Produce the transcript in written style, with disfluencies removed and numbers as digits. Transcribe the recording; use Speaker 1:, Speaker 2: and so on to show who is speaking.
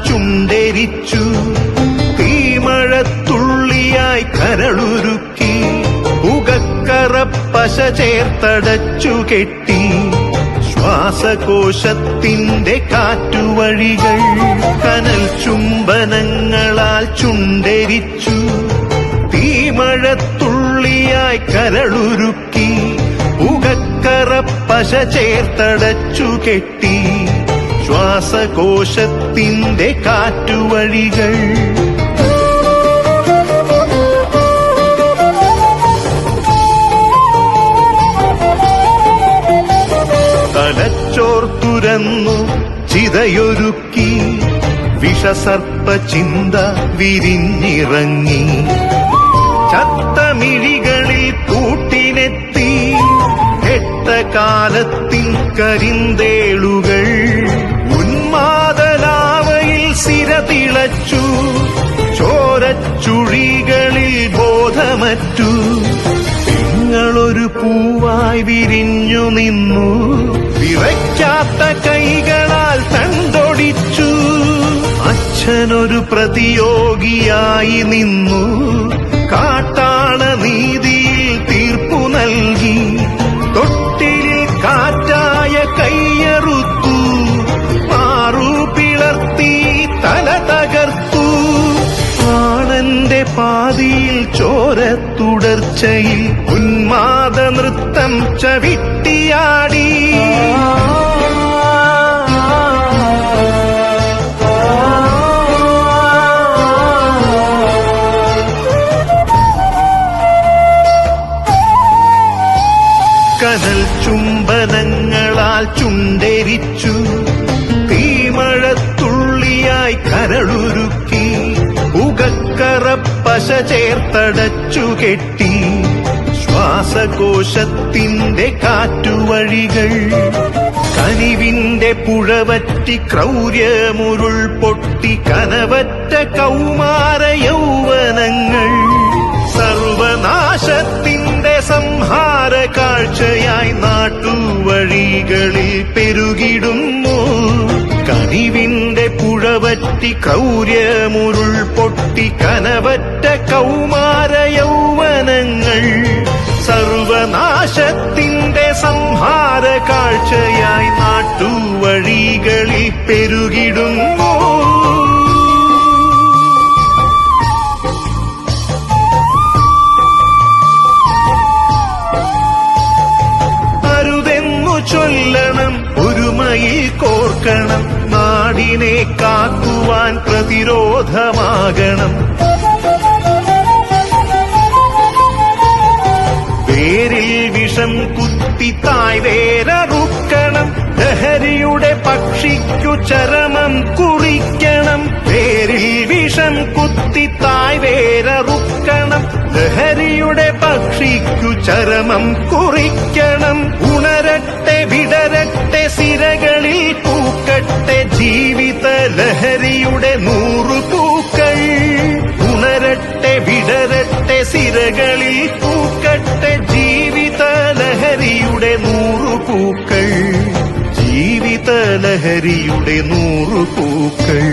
Speaker 1: ചുണ്ടെരിച്ചു, തീമഴത്തുള്ളിയായി കരളുരുക്കി, പുകക്കറപ്പശ ചേർത്തടച്ചു കെട്ടി, ശ്വാസകോശത്തിന്റെ കാറ്റുവഴികൾ കനൽ ചുംബനങ്ങളാൽ ചുണ്ടെരിച്ചു, തീമഴത്തുള്ളിയായി കരളുരുക്കി, പുകക്കറപ്പശ ചേർത്തടച്ചു കെട്ടി, ശ്വാസകോശത്തിന്റെ കാറ്റുവഴികൾ. തലച്ചോർ തുരന്നു ചിതയൊരുക്കി, വിഷസർപ്പ ചിന്ത വിരിഞ്ഞിറങ്ങി, ചത്തമിഴികളിൽ കൂട്ടിനെത്തി, കാലത്തിൻ കരിന്തേളുകൾ, ഉന്മാദലാവയിൽ സിരതിളച്ചു, ചോരച്ചുഴികളിൽ ബോധമറ്റു, നിങ്ങളൊരു പൂവായി വിരിഞ്ഞു നിന്നു, വിറയ്ക്കാത്ത കൈകളാൽ തണ്ടൊടിച്ചു, അച്ഛനൊരു പ്രതിയോഗിയായി നിന്നു, കാട്ടാള നീതിയിൽ തീർപ്പു നൽകി, തൊട്ടിലിൽ കാറ്റായ കയ്യറുത്തു, മാറു പിളർത്തി തല തകർത്തു, പ്രാണന്റെ പാതിയിൽ ചോരത്തുടർച്ചയിൽ ഉന്മാദ നൃത്തം ചവിട്ടിയാടി. കനൽ ചുംബനങ്ങളാൽ ചുണ്ടെരിച്ചു, തീമഴത്തുള്ളിയായി കരളുരുക്കി, പുകക്കറപ്പശ ചേർത്തടച്ചു കെട്ടി, ശ്വാസകോശത്തിന്റെ കാറ്റുവഴികൾ കനിവിന്റെ പുഴവറ്റി, ക്രൗര്യമുരുൾ പൊട്ടി, കനവറ്റ കൗമാര യൗവനങ്ങൾ സർവനാശത്തിന്റെ സംഹാര കാഴ്ചയായി നാട്ടുവഴികളിൽ പെരുകിടുന്നു. കനിവിന്റെ പുഴവറ്റി, ക്രൗര്യമുരുൾ പൊട്ടി, കനവറ്റ കൗമാര യൗവനങ്ങൾ സർവനാശത്തിന്റെ സംഹാര കാഴ്ചയായി നാട്ടുവഴികളിൽ പെരുകിടുന്നു. ചൊല്ലണം, ഒരുമയിൽ കോർക്കണം, നാടിനെ കാക്കുവാൻ പ്രതിരോധമാകണം. വേരിൽ വിഷം കുത്തി തായ് വേരറുക്കണം, ലഹരിയുടെ പക്ഷിക്കു ചരമം കുറിക്കണം. വേരിൽ വിഷം കുത്തി തായ് വേരറുക്കണം, ലഹരിയുടെ പക്ഷിക്കു ചരമം കുറിക്കണം. ഉണരട്ടെ വിടരട്ടെ സിരകളിൽ പൂക്കട്ടെ ജീവിത ലഹരിയുടെ 100 പൂക്കൾ. ഉണരട്ടെ വിടരട്ടെ സിരകളിൽ പൂക്കട്ടെ ജീവിത ലഹരിയുടെ 100 പൂക്കൾ. ജീവിത ലഹരിയുടെ 100 പൂക്കൾ.